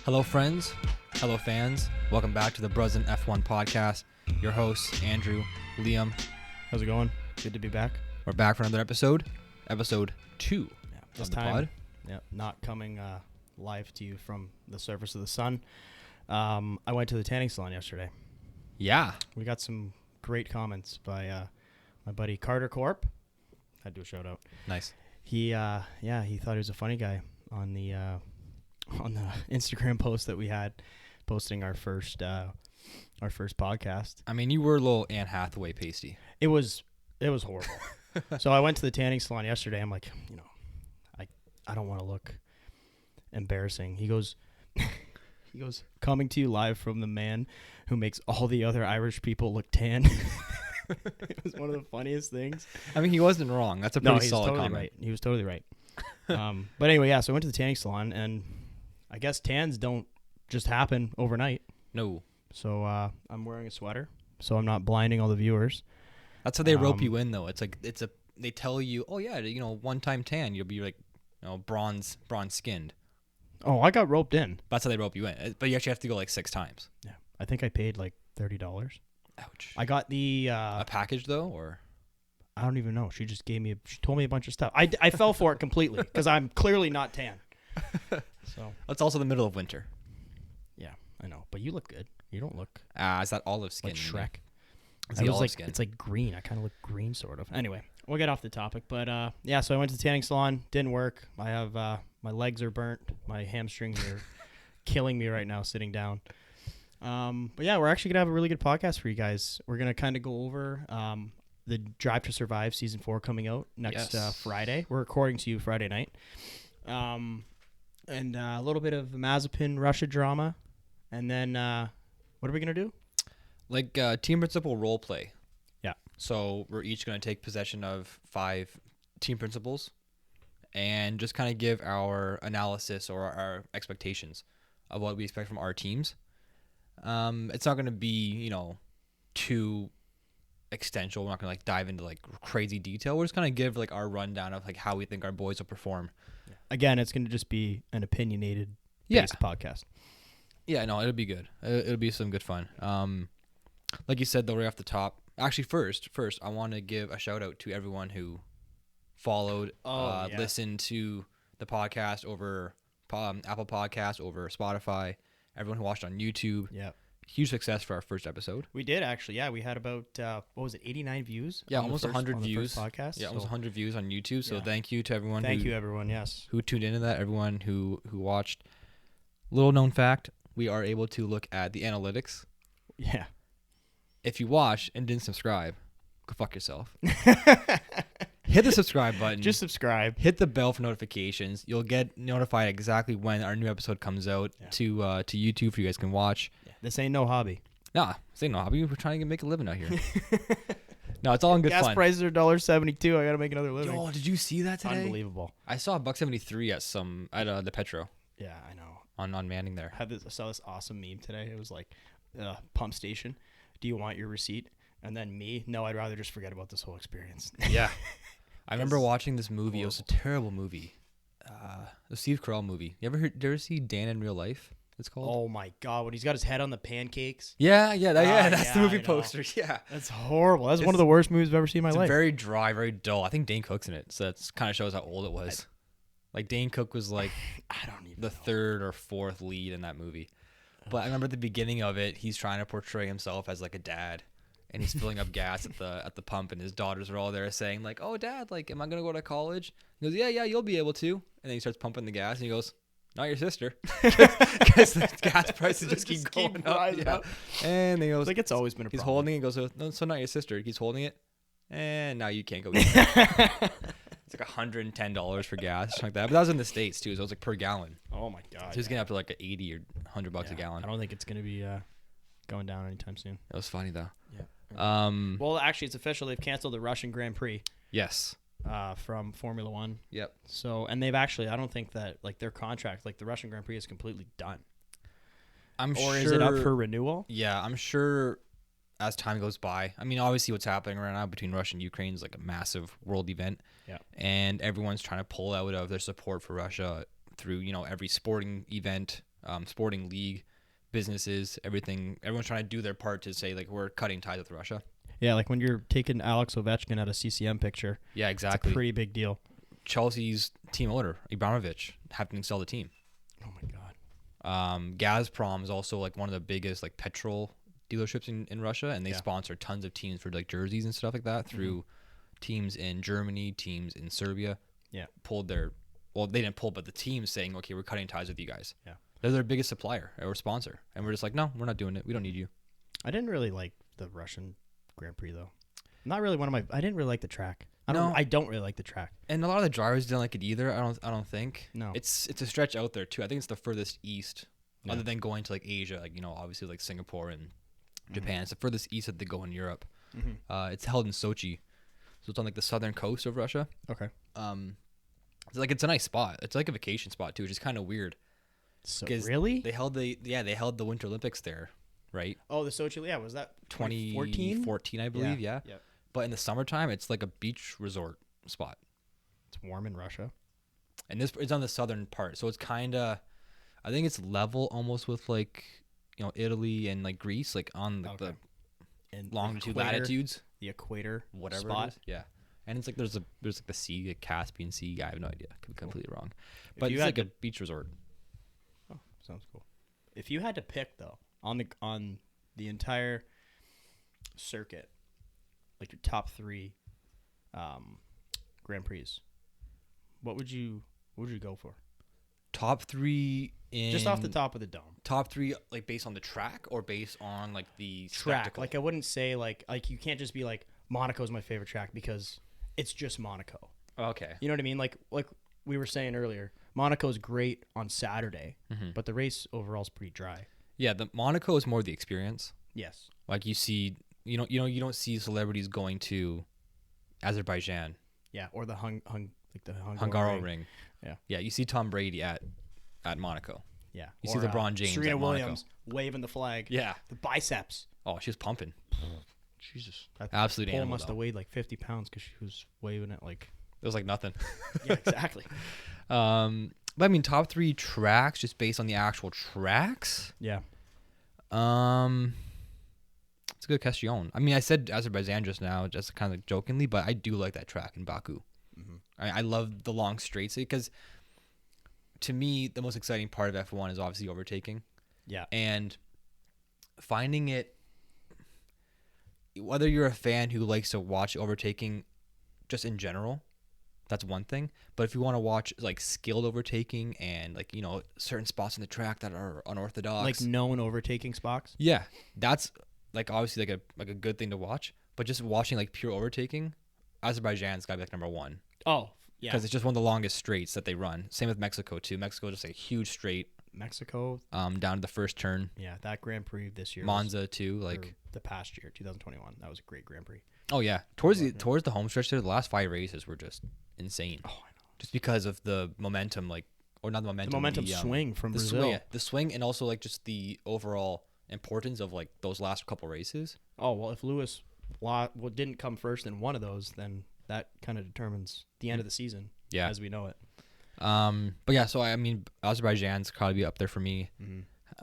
Hello, friends. Hello, fans. Welcome back to the BRZN F1 podcast. Your hosts, Andrew, Liam. How's it going? Good to be back. We're back for another episode. Episode 2 This of the time, pod. not coming live to you from the surface of the sun. I went to the tanning salon yesterday. Yeah. We got some great comments by my buddy Carter Corp. Had to do a shout out. Nice. He thought he was a funny guy on the Instagram post that we had posting our first podcast. I mean, you were a little Anne Hathaway pasty. It was horrible. So I went to the tanning salon yesterday. I'm like, I don't want to look embarrassing. He goes, coming to you live from the man who makes all the other Irish people look tan. It was one of the funniest things. I mean, he wasn't wrong. That's a pretty solid comment. Right. He was totally right. But anyway, so I went to the tanning salon, and I guess tans don't just happen overnight. No. So I'm wearing a sweater, so I'm not blinding all the viewers. That's how they rope you in, though. They tell you, oh yeah, one-time tan, you'll be like, bronze skinned. Oh, I got roped in. That's how they rope you in. But you actually have to go like 6 times. Yeah, I think I paid like $30. Ouch. I got the a package though, or I don't even know. She just she told me a bunch of stuff. I fell for it completely because I'm clearly not tan. So it's also the middle of winter. Yeah, I know. But you look good. You don't look Is that olive skin? like Shrek. It's the olive skin. It's like green. I kind of look green, sort of. Anyway, we'll get off the topic. But so I went to the tanning salon. Didn't work. I have my legs are burnt. My hamstrings are killing me right now sitting down. But yeah, we're actually gonna have a really good podcast for you guys. We're gonna kind of go over the Drive to Survive season 4 coming out next Friday. We're recording to you Friday night. And a little bit of Mazepin Russia drama, and then what are we gonna do? Like team principal role play. Yeah. So we're each gonna take possession of 5 team principals, and just kind of give our analysis or our expectations of what we expect from our teams. It's not going to be, too extensive. We're not going to dive into crazy detail. We're just going to give our rundown of how we think our boys will perform. Again, it's going to just be an opinionated based podcast. Yeah, no, it'll be good. It'll be some good fun. Like you said, though, right off the top. Actually, first, I want to give a shout out to everyone who followed, listened to the podcast over Apple Podcasts, over Spotify. Everyone who watched on YouTube. Yeah. Huge success for our first episode. We did, actually. Yeah, we had about, 89 views? Yeah, almost 100 views. Podcast, yeah, almost 100 views on YouTube. So thank you to everyone. Thank you, everyone, yes. Who tuned into that, everyone who watched. Little known fact, we are able to look at the analytics. Yeah. If you watch and didn't subscribe, go fuck yourself. Hit the subscribe button. Just subscribe. Hit the bell for notifications. You'll get notified exactly when our new episode comes out to YouTube, so you guys can watch. Yeah. This ain't no hobby. Nah, this ain't no hobby. We're trying to make a living out here. No, it's all in good fun. Gas prices are $1.72. I gotta make another living. Yo, did you see that today? Unbelievable. I saw $1.73 at the Petro. Yeah, I know. On Manning there. I saw this awesome meme today. It was like, pump station. Do you want your receipt? And then me, no, I'd rather just forget about this whole experience. Yeah. I remember watching this movie. Horrible. It was a terrible movie. The Steve Carell movie. You ever see Dan in Real Life? It's called. Oh my God! When he's got his head on the pancakes. Yeah, that's the movie poster. Yeah, that's horrible. That's one of the worst movies I've ever seen in my life. Very dry, very dull. I think Dane Cook's in it, so that kind of shows how old it was. Dane Cook was I don't even the 3rd or 4th lead in that movie. But I remember at the beginning of it, he's trying to portray himself as a dad. And he's filling up gas at the pump, and his daughters are all there saying "Oh, Dad, am I gonna go to college?" He goes, "Yeah, you'll be able to." And then he starts pumping the gas, and he goes, "Not your sister," because the gas prices just keep going up. Yeah. And he goes, it's always been a problem. He's holding it. He goes, "No, so not your sister." He's holding it, and now you can't go. It's $110 for gas, something like that. But that was in the States too, so it was per gallon. Oh my God! So he's getting up to $80 or $100 a gallon. I don't think it's gonna be going down anytime soon. It was funny though. Yeah. Well, actually, it's official. They've canceled the Russian Grand Prix. Yes. From Formula One. Yep. So, and they've actually, I don't think that their contract, the Russian Grand Prix, is completely done. Or is it up for renewal? Yeah, I'm sure as time goes by. I mean, obviously, what's happening right now between Russia and Ukraine is a massive world event. Yeah. And everyone's trying to pull out of their support for Russia through every sporting event sporting league, businesses, everything. Everyone's trying to do their part to say like we're cutting ties with Russia. Yeah, like when you're taking Alex Ovechkin out of CCM picture. Yeah, exactly. It's a pretty big deal. Chelsea's team owner, Abramovich, having to sell the team. Oh my God. Gazprom is also like one of the biggest like petrol dealerships in Russia, and they sponsor tons of teams for like jerseys and stuff like that through teams in Germany, teams in Serbia. Yeah. They didn't pull, but the team's saying, okay, we're cutting ties with you guys. Yeah. They're their biggest supplier or sponsor. And we're just like, no, we're not doing it. We don't need you. I didn't really like the Russian Grand Prix though. Not really I didn't really like the track. I don't really like the track. And a lot of the drivers didn't like it either. I don't think. No. It's a stretch out there too. I think it's the furthest east, other than going to like Asia, like obviously like Singapore and Japan. It's the furthest east that they go in Europe. It's held in Sochi, so it's on like the southern coast of Russia. Okay. It's a nice spot. It's like a vacation spot too, which is kind of weird. So really? They held the Winter Olympics there, right? Oh, the Sochi. Yeah, was that 2014? 14, I believe. Yeah. Yep. But in the summertime, it's like a beach resort spot. It's warm in Russia. And it's on the southern part, so it's kind of, I think it's level almost with like, Italy and like Greece, like on the and longitude, equator, latitudes, the equator, whatever spot. it is. Yeah. And it's like there's like the sea, the Caspian Sea. I have no idea. Could be completely wrong. But it's like a beach resort. Oh, sounds cool. If you had to pick though on the entire circuit, like your top 3 Grand Prix, what would you go for? Top 3 in just off the top of the dome. Top 3 like based on the track or based on like the track. Spectacle? Like I wouldn't say like you can't just be like Monaco's my favorite track because it's just Monaco. Okay. You know what I mean? Like we were saying earlier, Monaco's great on Saturday, but the race overall is pretty dry. Yeah, the Monaco is more the experience. Yes. Like you see, you don't see celebrities going to Azerbaijan. Yeah, or the Hungaroring. Yeah. Yeah, you see Tom Brady at Monaco. Yeah. You see LeBron James Serena at Monaco. Williams waving the flag. Yeah. The biceps. Oh, she was pumping. Jesus. Absolute pole animal. Must have weighed like 50 pounds because she was waving it like. It was like nothing. Yeah, exactly. But I mean, top 3 tracks just based on the actual tracks. Yeah. It's a good question. I mean, I said Azerbaijan just now, just kind of jokingly, but I do like that track in Baku. I love the long straights because, to me, the most exciting part of F1 is obviously overtaking. Yeah. And finding it, whether you're a fan who likes to watch overtaking just in general, that's one thing. But if you want to watch like skilled overtaking and like, certain spots in the track that are unorthodox. Like known overtaking spots? Yeah. That's like obviously like a good thing to watch. But just watching like pure overtaking, Azerbaijan's got to be like number 1. Oh, yeah. Because it's just one of the longest straights that they run. Same with Mexico too. Mexico just a huge straight. Mexico. Down to the first turn. Yeah, that Grand Prix this year. Monza too, like the past year, 2021. That was a great Grand Prix. Oh yeah, towards the home stretch there, the last 5 races were just insane. Oh, I know. Just because of the momentum, or not the momentum. The momentum swing from Brazil. The swing, and also like just the overall importance of like those last couple races. Oh well, if Lewis didn't come first in one of those, then that kind of determines the end of the season. Yeah, as we know it. But yeah, so I mean, Azerbaijan's probably up there for me.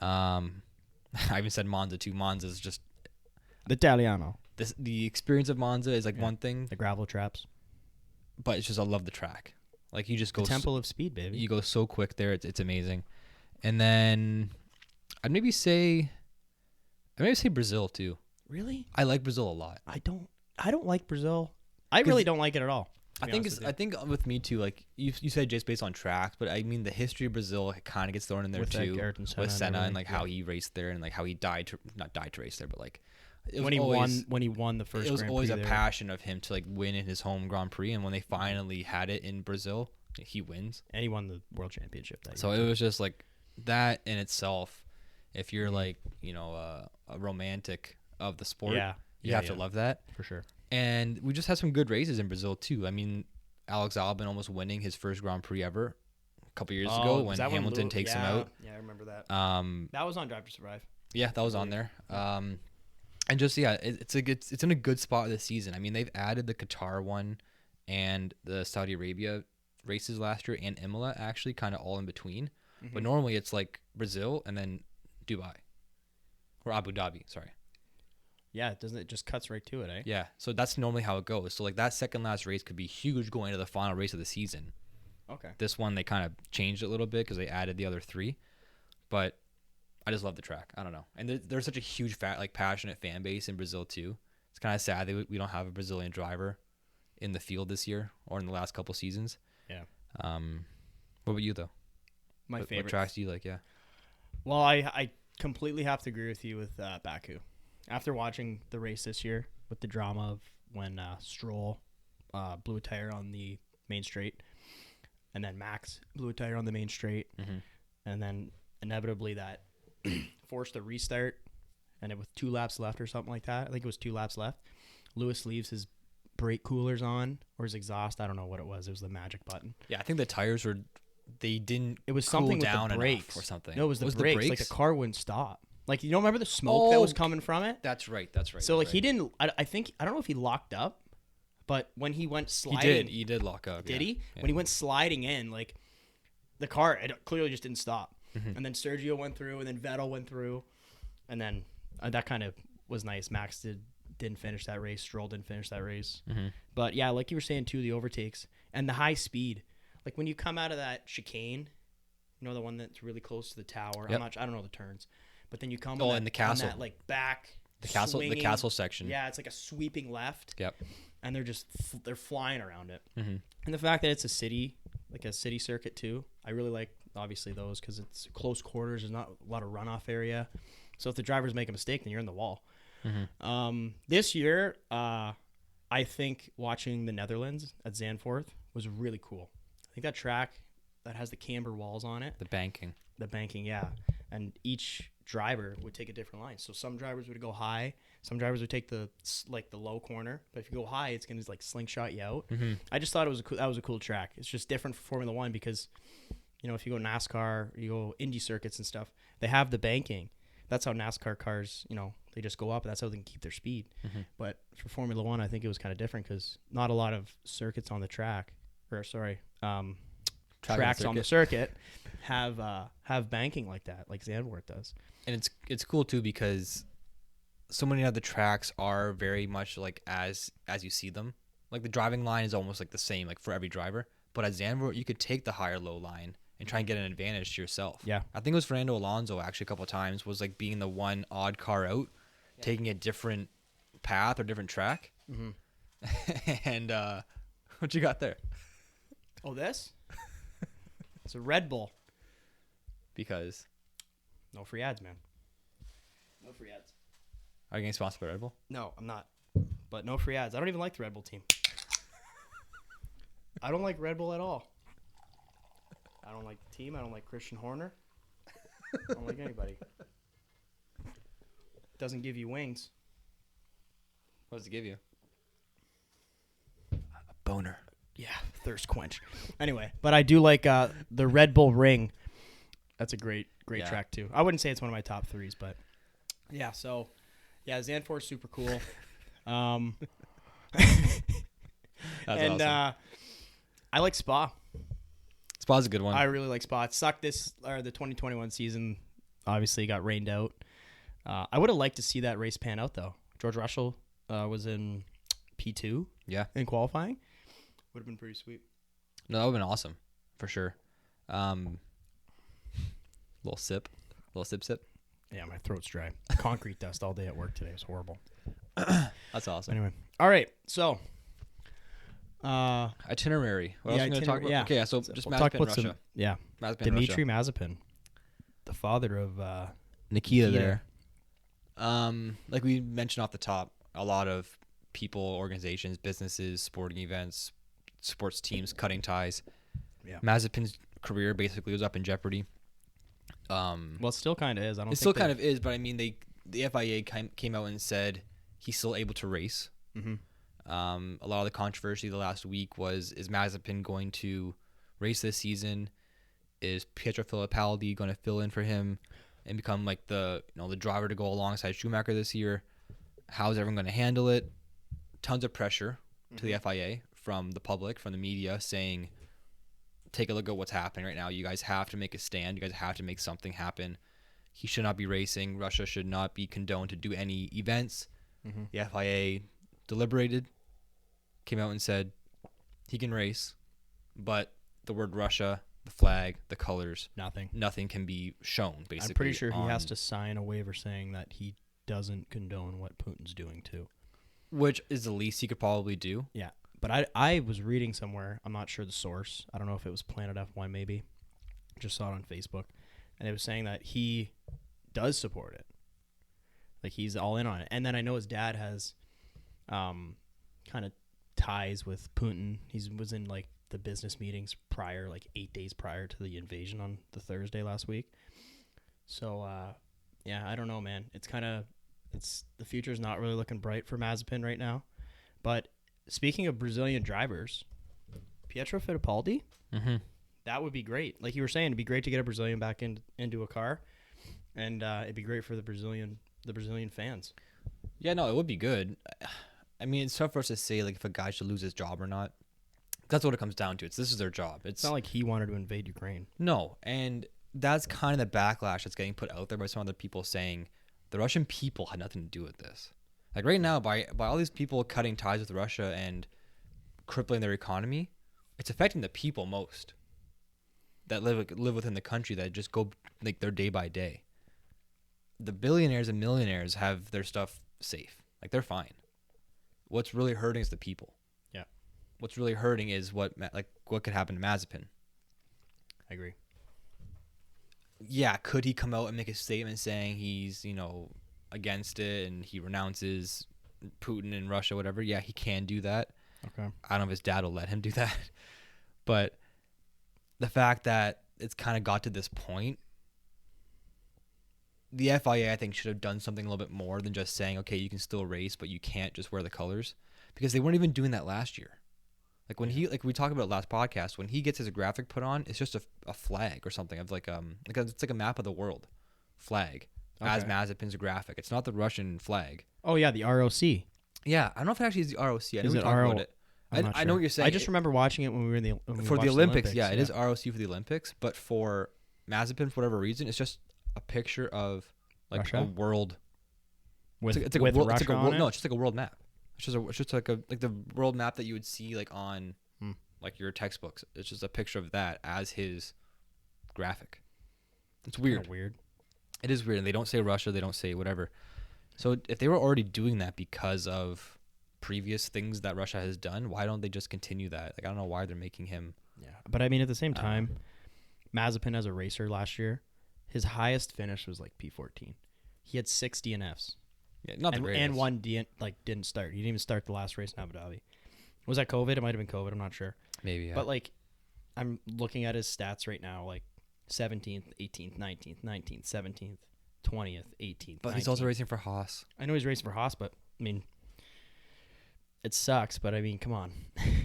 I even said Monza too. Monza's just the Italiano. The experience of Monza is like one thing. The gravel traps. But it's just I love the track. Like you just go the temple of speed, baby. You go so quick there. It's amazing. And then I'd maybe say Brazil too. Really? I like Brazil a lot. I don't like Brazil. I really don't like it at all. I think with me too. Like you said, just based on tracks, but I mean the history of Brazil kind of gets thrown in there too with Senna and like how he raced there and like how he not died to race there, but like when he won the first. It was Grand always Prix a there. passion of him to like win in his home Grand Prix, and when they finally had it in Brazil, he wins. And he won the world championship that year. So it was just like that in itself. If you're like a romantic of the sport, you have to love that for sure. And we just had some good races in Brazil too. I mean, Alex Albon almost winning his first Grand Prix ever a couple years ago when Hamilton takes him out. Yeah, I remember that. That was on Drive to Survive. Yeah, that was on there. And just it's in a good spot this season. I mean, they've added the Qatar one and the Saudi Arabia races last year and Imola actually kind of all in between. But normally it's like Brazil and then Dubai or Abu Dhabi. Sorry. Yeah, it just cuts right to it, eh? Yeah. So that's normally how it goes. So like that second last race could be huge going into the final race of the season. Okay. This one they kind of changed it a little bit because they added the other 3, but I just love the track. I don't know, and there's such a huge passionate fan base in Brazil too. It's kind of sad that we don't have a Brazilian driver in the field this year or in the last couple seasons. Yeah. What about you though? My favorite. What tracks do you like? Yeah. Well, I completely have to agree with you with Baku. After watching the race this year with the drama of when Stroll blew a tire on the main straight, and then Max blew a tire on the main straight, and then inevitably that forced a restart, and it with 2 laps left or something like that. I think it was 2 laps left. Lewis leaves his brake coolers on or his exhaust. I don't know what it was. It was the magic button. Yeah, I think the tires didn't. It was cool something down with the brakes or something. No, it was the brakes. Like the car wouldn't stop. Like, you don't remember the smoke that was coming from it? That's right. So like he didn't. I don't know if he locked up, but when he went sliding, He did lock up. Did yeah. he? Yeah. When he went sliding in, like the car, it clearly just didn't stop. And then Sergio went through, and then Vettel went through, and then that kind of was nice. Max didn't finish that race. Stroll didn't finish that race. But yeah, like you were saying too, the overtakes and the high speed. Like when you come out of that chicane, you know, the one that's really close to the tower. Yep. I don't know the turns, but then you come in the castle, on that, like back the castle section. Yeah, it's like a sweeping left. Yep. And they're flying around it. And the fact that it's a city circuit too, I really like obviously those because it's close quarters. There's not a lot of runoff area, so if the drivers make a mistake, then you're in the wall. This year, I think watching the Netherlands at Zandvoort was really cool. I think that track that has the camber walls on it. The banking, yeah. And each driver would take a different line. So some drivers would go high. Some drivers would take the low corner. But if you go high, it's going to like slingshot you out. I just thought that was a cool track. It's just different for Formula One because, you know, if you go NASCAR, you go Indy circuits and stuff, they have the banking. That's how NASCAR cars, you know, they just go up, and that's how they can keep their speed. But for Formula One, I think it was kind of different because not a lot of circuits on the track, tracks on the circuit have banking like that, like Zandvoort does. And it's cool too because so many of the tracks are very much like as you see them. Like the driving line is almost like the same, like for every driver. But at Zandvoort, you could take the higher low line and try and get an advantage to yourself. Yeah. I think it was Fernando Alonso actually a couple of times was like being the one odd car out, taking a different path or different track. And what you got there? Oh, this? It's a Red Bull. Because no free ads, man. No free ads. Are you getting sponsored by Red Bull? No, I'm not. But no free ads. I don't even like the Red Bull team. I don't like Red Bull at all. I don't like the team. I don't like Christian Horner. I don't like anybody. Doesn't give you wings. What does it give you? A boner. Yeah, thirst quench. Anyway, but I do like the Red Bull Ring. That's a great track too. I wouldn't say it's one of my top 3s, but yeah. So yeah, Zandvoort's super cool. That's awesome. I like Spa. Spa's a good one. I really like Spa. It sucked the 2021 season. Obviously, got rained out. I would have liked to see that race pan out though. George Russell was in P2. Yeah. In qualifying, would have been pretty sweet. No, that would have been awesome for sure. Little sip. Yeah, my throat's dry. Concrete dust all day at work today. It was horrible. That's awesome. Anyway, all right. So, itinerary. What else are we going to talk about? Yeah. Okay, so just we'll Mazepin, Russia. Mazepin, Dmitry Russia. Mazepin, the father of Nikita there. Like we mentioned off the top, a lot of people, organizations, businesses, sporting events, sports teams cutting ties. Yeah. Mazepin's career basically was up in jeopardy. Well, it still kind of is. It still kind of is, but I mean, the FIA came out and said he's still able to race. A lot of the controversy the last week was, is Mazepin going to race this season? Is Pietro Fittipaldi going to fill in for him and become like the driver to go alongside Schumacher this year? How's everyone going to handle it? Tons of pressure to the FIA from the public, from the media, saying take a look at what's happening right now. You guys have to make a stand. You guys have to make something happen. He should not be racing. Russia should not be condoned to do any events. Mm-hmm. The FIA deliberated, came out and said he can race, but the word Russia, the flag, the colors, nothing can be shown, basically. I'm pretty sure he has to sign a waiver saying that he doesn't condone what Putin's doing too. Which is the least he could probably do. Yeah. But I was reading somewhere, I'm not sure the source. I don't know if it was Planet F1 maybe. Just saw it on Facebook. And it was saying that he does support it. Like, he's all in on it. And then I know his dad has kind of ties with Putin. He was in, like, the business meetings prior, like 8 days prior to the invasion on the Thursday last week. So, yeah, I don't know, man. The future's not really looking bright for Mazepin right now. But speaking of Brazilian drivers, Pietro Fittipaldi, that would be great. Like you were saying, it'd be great to get a Brazilian back into a car, and it'd be great for the Brazilian fans. Yeah, no, it would be good. I mean, it's tough for us to say like if a guy should lose his job or not. That's what it comes down to. This is their job. It's not like he wanted to invade Ukraine. No, and that's kind of the backlash that's getting put out there by some other people saying the Russian people had nothing to do with this. Like right now, by all these people cutting ties with Russia and crippling their economy, it's affecting the people most that live within the country that just go like their day by day. The billionaires and millionaires have their stuff safe. Like they're fine. What's really hurting is the people. Yeah. What's really hurting is what could happen to Mazepin. I agree. Yeah, could he come out and make a statement saying he's, against it and he renounces Putin and Russia, whatever? Yeah, he can do that. Okay. I don't know if his dad will let him do that. But the fact that it's kind of got to this point, the FIA, I think, should have done something a little bit more than just saying, okay, you can still race, but you can't just wear the colors. Because they weren't even doing that last year. Like when we talked about last podcast, when he gets his graphic put on, it's just a flag or something of it's like a map of the world flag as Mazepin's graphic. It's not the Russian flag. Oh yeah, the ROC. Yeah, I don't know if it actually is the ROC. I know is we it talked about it. I know what you're saying. I just remember watching it when we were in the for the Olympics. Yeah, it is ROC for the Olympics, but for Mazepin, for whatever reason, it's just a picture of like Russia? a world. With it's like with a world, Russia it's like a on world, it? No, it's just like a world map. It's just like the world map that you would see like on like your textbooks. It's just a picture of that as his graphic. It's weird. Weird. It is weird. And they don't say Russia. They don't say whatever. So if they were already doing that because of previous things that Russia has done, why don't they just continue that? Like I don't know why they're making him. Yeah, but I mean at the same time, Mazepin as a racer last year, his highest finish was like P14. He had 6 DNFs. Yeah, not the greatest. And one didn't start. He didn't even start the last race in Abu Dhabi. Was that COVID? It might have been COVID. I'm not sure. Maybe. Yeah. But like, I'm looking at his stats right now. Like 17th, 18th, 19th, 19th, 17th, 20th, 18th. But 19th. he's also racing for Haas. I know he's racing for Haas, but I mean, it sucks. But I mean, come on.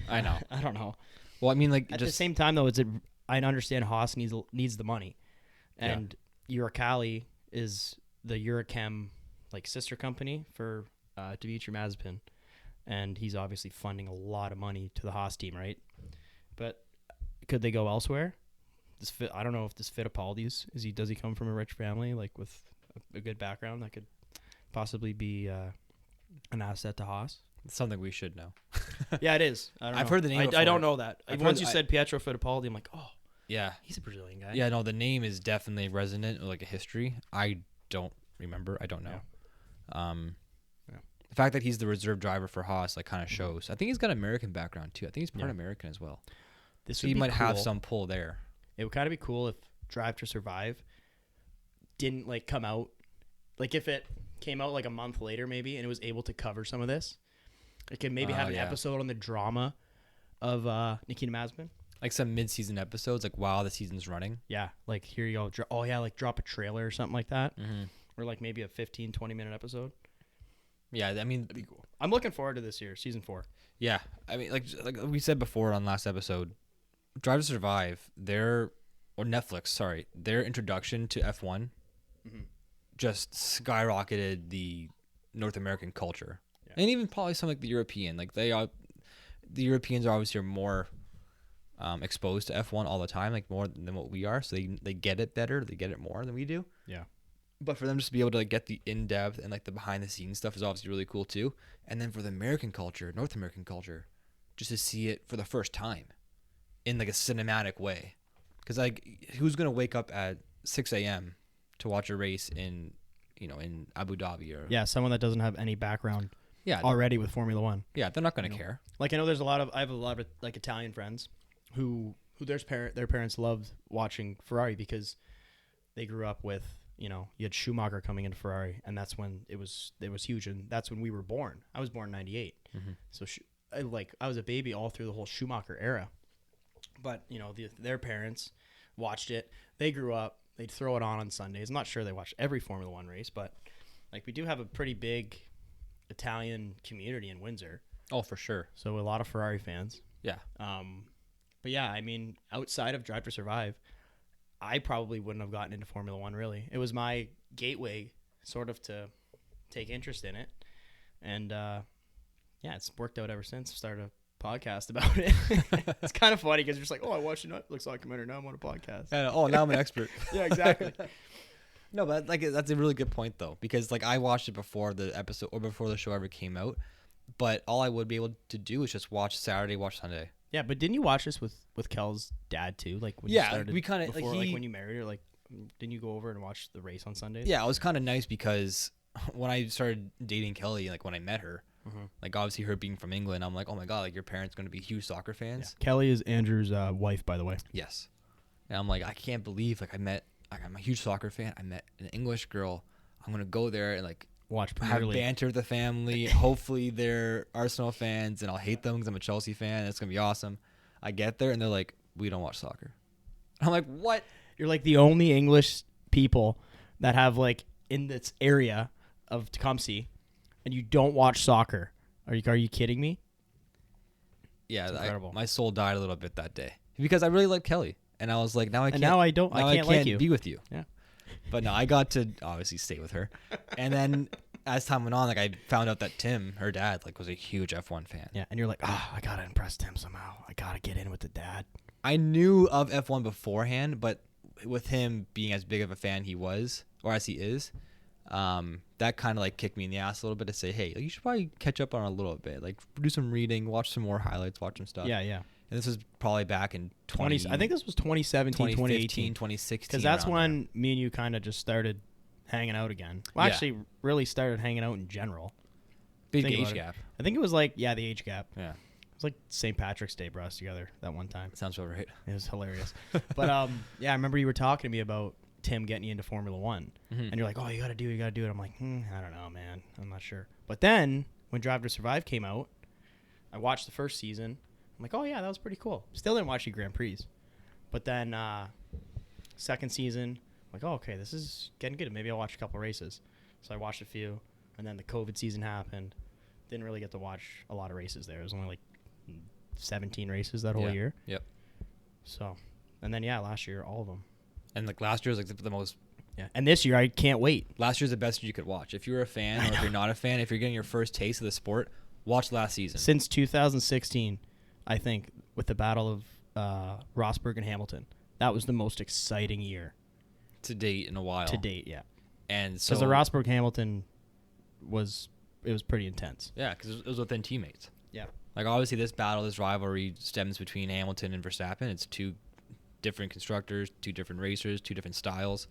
I know. I don't know. Well, I mean, like at the same time though, I understand Haas needs the money, and Uralkali is the Eurochem like sister company for Dmitry Mazepin, and he's obviously funding a lot of money to the Haas team, right? But could they go elsewhere? I don't know if this Fittipaldi's does he come from a rich family like with a good background that could possibly be an asset to Haas? It's something we should know. Yeah, it is. I've heard the name. I don't know that. Once you said Pietro Fittipaldi, I'm like, oh, yeah, he's a Brazilian guy. Yeah, no, the name is definitely resonant, like a history. I don't remember. I don't know. Yeah. The fact that he's the reserve driver for Haas like kind of shows. I think he's got an American background too. I think he's part American as well. This so he might have some pull there. It would kind of be cool if Drive to Survive didn't like come out, like if it came out like a month later maybe, and it was able to cover some of this. It could maybe have an episode on the drama of Nikita Mazepin. Like some mid-season episodes, like while the season's running. Yeah, like here you go. Like drop a trailer or something like that. Mm-hmm. Or like maybe a 15, 20-minute episode. Yeah, I mean, that'd be cool. I'm looking forward to this year, season 4. Yeah, I mean, like we said before on last episode, Drive to Survive, their introduction to F1 just skyrocketed the North American culture, and even probably some like the European. Like the Europeans are obviously more exposed to F1 all the time, like more than what we are. So they get it better. They get it more than we do. Yeah. But for them just to be able to like, get the in-depth and like the behind-the-scenes stuff is obviously really cool too. And then for the American culture, North American culture, just to see it for the first time in like a cinematic way. Because like, who's gonna wake up at 6 a.m. to watch a race in Abu Dhabi or someone that doesn't have any background yeah already with Formula One. Yeah, they're not gonna care. Like I know I have a lot of like Italian friends who their parents loved watching Ferrari because they grew up with, you had Schumacher coming into Ferrari, and that's when it was huge, and that's when we were born. I was born in 98. Mm-hmm. So I was a baby all through the whole Schumacher era. But, their parents watched it. They grew up. They'd throw it on Sundays. I'm not sure they watched every Formula One race, but like we do have a pretty big Italian community in Windsor. Oh, for sure. So a lot of Ferrari fans. Yeah. But yeah, I mean, outside of Drive to Survive, I probably wouldn't have gotten into Formula One, really. It was my gateway sort of to take interest in it. And, it's worked out ever since. Started a podcast about it. It's kind of funny because you're just like, I watched a Netflix documentary. Now I'm on a podcast. Now I'm an expert. Yeah, exactly. No, but like that's a really good point, though, because like I watched it before the episode or before the show ever came out. But all I would be able to do is just watch Saturday, watch Sunday. Yeah, but didn't you watch this with Kel's dad too? Like when you started, we kind of like when you married her, like didn't you go over and watch the race on Sundays? Yeah, it was kind of nice because when I started dating Kelly, like when I met her, like obviously her being from England, I'm like, oh my god, like your parents going to be huge soccer fans. Yeah. Kelly is Andrew's wife, by the way. Yes, and I'm like, I can't believe like I'm a huge soccer fan. I met an English girl. I'm gonna go there and like have banter with the family. Hopefully they're Arsenal fans, and I'll hate them because I'm a Chelsea fan. It's gonna be awesome. I get there and they're like, we don't watch soccer. I'm like, what? You're like the only English people that have like in this area of Tecumseh, and you don't watch soccer. Are you kidding me? Yeah, my soul died a little bit that day because I really like Kelly, and I was like, now I can't. And now I don't. Now I can't like you. Be with you. Yeah. But no, I got to obviously stay with her. And then as time went on, like I found out that Tim, her dad, like was a huge F1 fan. Yeah, and you're like, I gotta impress Tim somehow. I gotta get in with the dad. I knew of F1 beforehand, but with him being as big of a fan he was, or as he is, that kind of like kicked me in the ass a little bit to say, hey, you should probably catch up on a little bit. Like do some reading, watch some more highlights, watch some stuff. Yeah, yeah. And this was probably back in I think this was 2017, 2018. 2016. Because that's when me and you kind of just started hanging out again. Well, actually, really started hanging out in general. Big age gap. I think it was like, the age gap. Yeah. It was like St. Patrick's Day brought us together that one time. Sounds about right. It was hilarious. But, I remember you were talking to me about Tim getting you into Formula One. Mm-hmm. And you're like, you got to do it. I'm like, I don't know, man. I'm not sure. But then, when Drive to Survive came out, I watched the first season. I'm like, that was pretty cool. Still didn't watch the Grand Prix. But then second season, I'm like, okay, this is getting good. Maybe I'll watch a couple races. So I watched a few. And then the COVID season happened. Didn't really get to watch a lot of races there. It was only like 17 races that whole year. Yep. So, and then, last year, all of them. And like last year was like the most. Yeah. And this year, I can't wait. Last year's the best year you could watch. If you're a fan or if you're not a fan, if you're getting your first taste of the sport, watch last season. Since 2016. I think, with the battle of Rosberg and Hamilton. That was the most exciting year. To date in a while. To date, yeah. And so... Because the Rosberg-Hamilton was pretty intense. Yeah, because it was within teammates. Yeah. Like, obviously, this battle, this rivalry stems between Hamilton and Verstappen. It's two different constructors, two different racers, two different styles.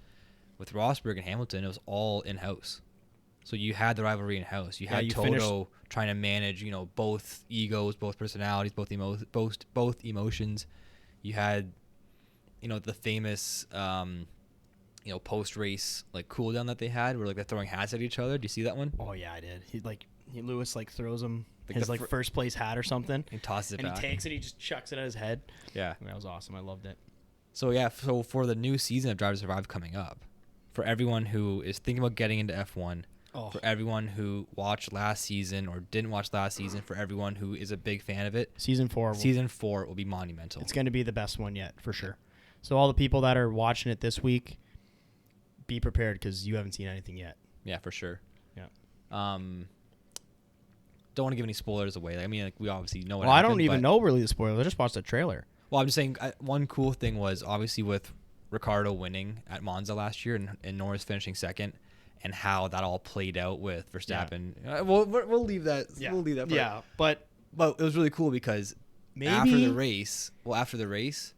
With Rosberg and Hamilton, it was all in-house. So you had the rivalry in-house. You had Toto trying to manage, both egos, both personalities, both emotions. You had, the famous, post-race like cool down that they had, where like they're throwing hats at each other. Do you see that one? Oh yeah, I did. Lewis throws him his first place hat or something. He tosses it back. And he takes it. He just chucks it at his head. Yeah, that was awesome. I loved it. So so for the new season of Drive to Survive coming up, for everyone who is thinking about getting into F1. For everyone who watched last season or didn't watch last season, for everyone who is a big fan of it, Season 4 will be monumental. It's going to be the best one yet, for sure. So all the people that are watching it this week, be prepared because you haven't seen anything yet. Yeah, for sure. Yeah. Don't want to give any spoilers away. I mean, we obviously know what happened. I don't even know really the spoilers. I just watched the trailer. Well, I'm just saying one cool thing was obviously with Ricciardo winning at Monza last year and Norris finishing second, and how that all played out with Verstappen. Yeah. We'll leave that. Yeah. We'll leave that. Yeah, but it was really cool because after the race,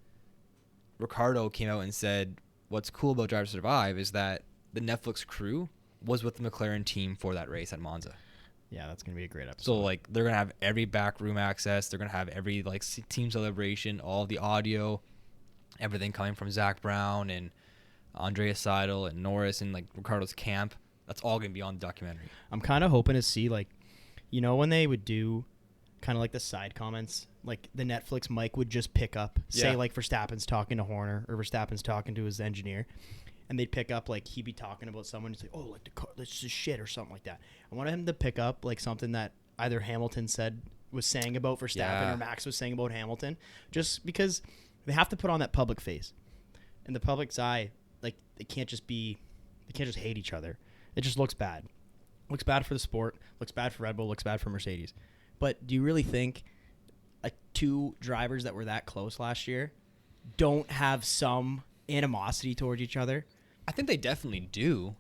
Ricciardo came out and said, "What's cool about Drive to Survive is that the Netflix crew was with the McLaren team for that race at Monza." Yeah, that's gonna be a great episode. So like they're gonna have every back room access. They're gonna have every like team celebration, all the audio, everything coming from Zach Brown and Andreas Seidel and Norris and like Ricardo's camp. That's all gonna be on the documentary. I'm kind of hoping to see like, when they would do kind of like the side comments, like the Netflix mic would just pick up, say like Verstappen's talking to Horner or Verstappen's talking to his engineer. And they'd pick up, like, he'd be talking about someone and say, oh, like, the car, that's just shit or something like that. I wanted him to pick up, like, something that either Hamilton was saying about Verstappen or Max was saying about Hamilton, just because they have to put on that public face. In the public's eye, like, they can't just hate each other. It just looks bad. Looks bad for the sport, looks bad for Red Bull, looks bad for Mercedes. But do you really think two drivers that were that close last year don't have some animosity towards each other? I think they definitely do.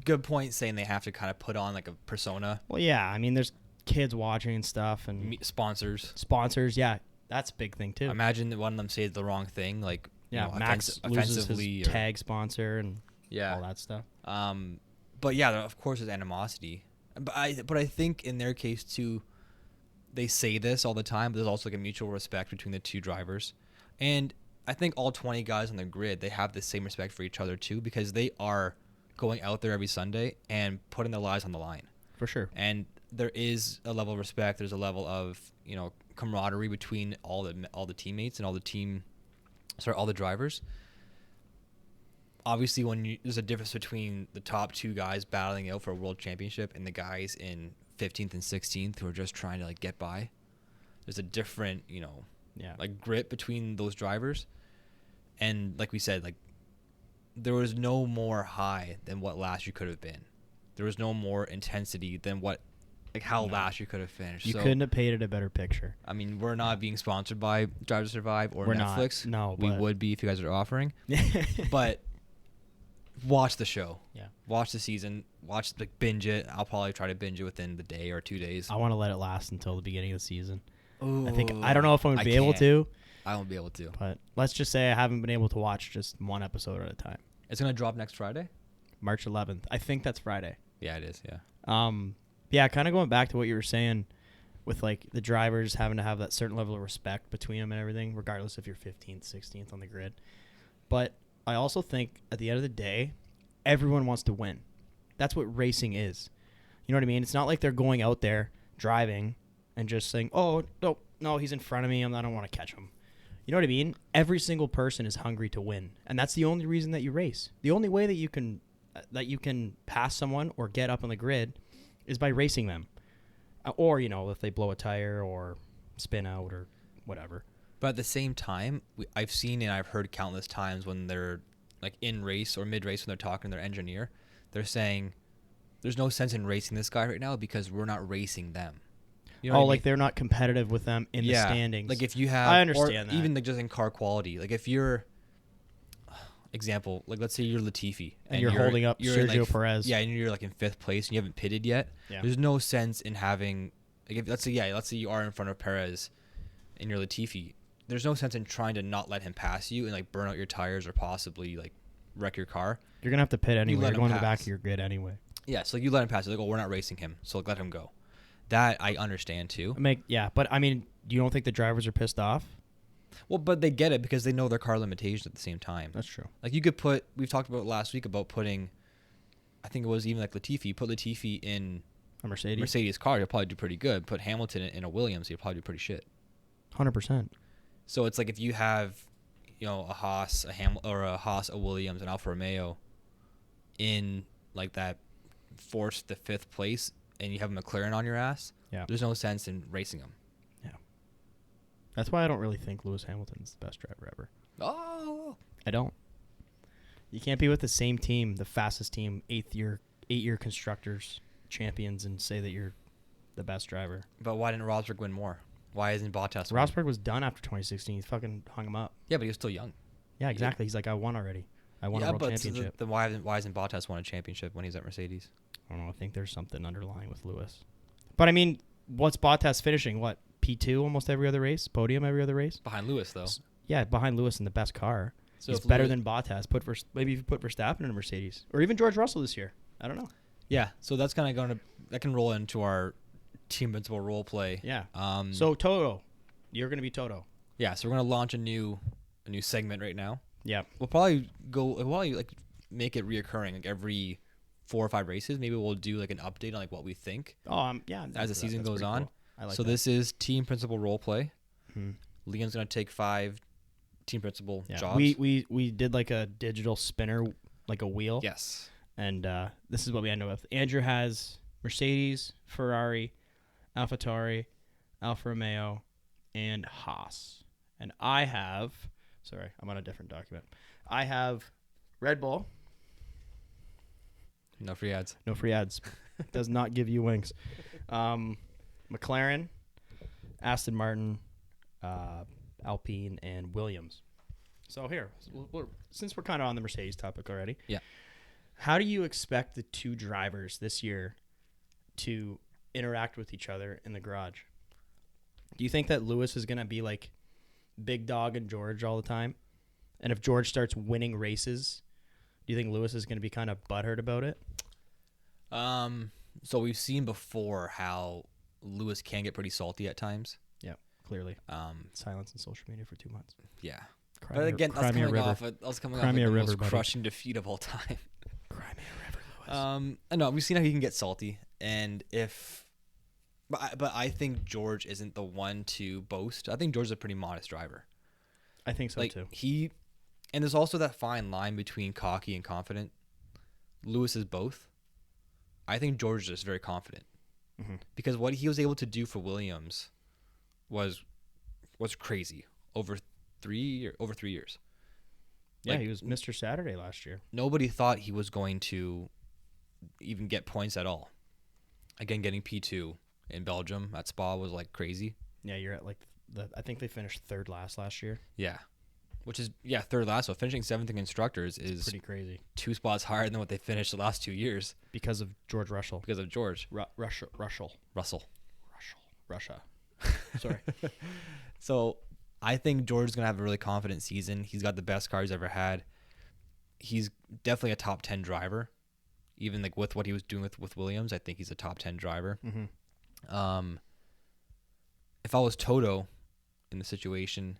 Good point saying they have to kind of put on like a persona. Well, yeah. I mean, there's kids watching and stuff and sponsors. Yeah. That's a big thing too. Imagine that one of them says the wrong thing, like Max loses his tag sponsor and all that stuff. But yeah, of course there's animosity. But I think in their case too, they say this all the time, but there's also like a mutual respect between the two drivers. And I think all 20 guys on the grid, they have the same respect for each other too, because they are going out there every Sunday and putting their lives on the line. For sure. And there is a level of respect. There's a level of, camaraderie between all the teammates and all the drivers. Obviously, there's a difference between the top two guys battling out for a world championship and the guys in 15th and 16th who are just trying to like get by. There's a different, like grit between those drivers. And like we said, like there was no more high than what last year could have been. There was no more intensity than how last year could have finished. You couldn't have painted a better picture. I mean, we're not being sponsored by Drive to Survive or Netflix. No, we would be if you guys are offering. But watch the show. Yeah. Watch the season. Binge it. I'll probably try to binge it within the day or 2 days. I want to let it last until the beginning of the season. Ooh, I don't know if I'm going to be able to. I won't be able to. But let's just say I haven't been able to watch just one episode at a time. It's going to drop next Friday? March 11th. I think that's Friday. Yeah, it is, yeah. Yeah, kind of going back to what you were saying with like the drivers having to have that certain level of respect between them and everything, regardless if you're 15th, 16th on the grid. But I also think at the end of the day, everyone wants to win. That's what racing is. You know what I mean? It's not like they're going out there driving and just saying, oh, no, he's in front of me. I don't want to catch him. You know what I mean? Every single person is hungry to win. And that's the only reason that you race. The only way that you can pass someone or get up on the grid is by racing them. Or, if they blow a tire or spin out or whatever. But at the same time, I've seen and I've heard countless times when they're like in race or mid-race when they're talking to their engineer, they're saying, there's no sense in racing this guy right now because we're not racing them. You know they're not competitive with them in the standings. Like if you have, I understand that. Even like just in car quality, like if you're, example, like let's say you're Latifi and you're holding up Sergio Perez. Yeah, and you're like in 5th place and you haven't pitted yet. Yeah. There's no sense in having, like let's say you are in front of Perez and you're Latifi. There's no sense in trying to not let him pass you and like burn out your tires or possibly like wreck your car. You're gonna have to pit anyway. You're going to the back of your grid anyway. Yeah, so you let him pass. You're like, we're not racing him, so like, let him go. That I understand too. But I mean, you don't think the drivers are pissed off? Well, but they get it because they know their car limitations at the same time. That's true. Like we've talked about last week about putting, I think it was even like Latifi. Put Latifi in a Mercedes car, he'll probably do pretty good. Put Hamilton in a Williams, he'll probably do pretty shit. 100%. So it's like if you have, a Haas, a Williams, an Alfa Romeo in like that 4th to 5th place, and you have a McLaren on your ass, there's no sense in racing them. Yeah. That's why I don't really think Lewis Hamilton's the best driver ever. Oh. I don't. You can't be with the same team, the fastest team, 8-year Constructors champions, and say that you're the best driver. But why didn't Rosberg win more? Why isn't Bottas? Rosberg was done after 2016. He fucking hung him up. Yeah, but he was still young. Yeah, exactly. He's like, I won already. I won a world championship. Then why isn't Bottas won a championship when he's at Mercedes? I don't know. I think there's something underlying with Lewis. But I mean, what's Bottas finishing? What, P2 almost every other race? Podium every other race? Behind Lewis, though. Yeah, behind Lewis in the best car. So he's better than Bottas. Maybe if you put Verstappen in a Mercedes. Or even George Russell this year. I don't know. Yeah, so that's kind of that can roll into our team principal role play. Yeah. So Toto, you're going to be Toto. Yeah, so we're going to launch a new segment right now. Yeah. We'll probably make it reoccurring like every 4 or 5 races. Maybe we'll do like an update on like what we think. Yeah. As the season goes on. Cool. I like so that. This is team principal role play. Hmm. Liam's going to take 5 team principal jobs. We did like a digital spinner, like a wheel. Yes. And this is what we end up with. Andrew has Mercedes, Ferrari, AlphaTauri, Alfa Romeo, and Haas. And I have, sorry, I'm on a different document. I have Red Bull. No free ads. No free ads. Does not give you wings. McLaren, Aston Martin, Alpine, and Williams. So here, since we're kind of on the Mercedes topic already. Yeah. How do you expect the 2 drivers this year to interact with each other in the garage? Do you think that Lewis is going to be like big dog and George all the time? And if George starts winning races, do you think Lewis is going to be kind of butthurt about it? So we've seen before how Lewis can get pretty salty at times. Yeah, clearly. Silence on social media for 2 months. Yeah. But again, that's coming off the most crushing defeat of all time. Cry me a river, Lewis. I know we've seen how he can get salty, and but I think George isn't the one to boast. I think George is a pretty modest driver. I think so too. And there's also that fine line between cocky and confident. Lewis is both. I think George is just very confident because what he was able to do for Williams was crazy over 3 years. Yeah, he was Mr. Saturday last year. Nobody thought he was going to even get points at all. Again, getting P2 in Belgium at Spa was like crazy. Yeah, you're at like I think they finished 3rd last year. Yeah. Which is, third last. So finishing 7th in Constructors is pretty crazy. 2 spots higher than what they finished the last 2 years. Because of George Russell. Because of George. Russell. Russia. Sorry. So I think George is going to have a really confident season. He's got the best car he's ever had. He's definitely a top 10 driver. Even like with what he was doing with Williams, I think he's a top 10 driver. Mm-hmm. If I was Toto in the situation,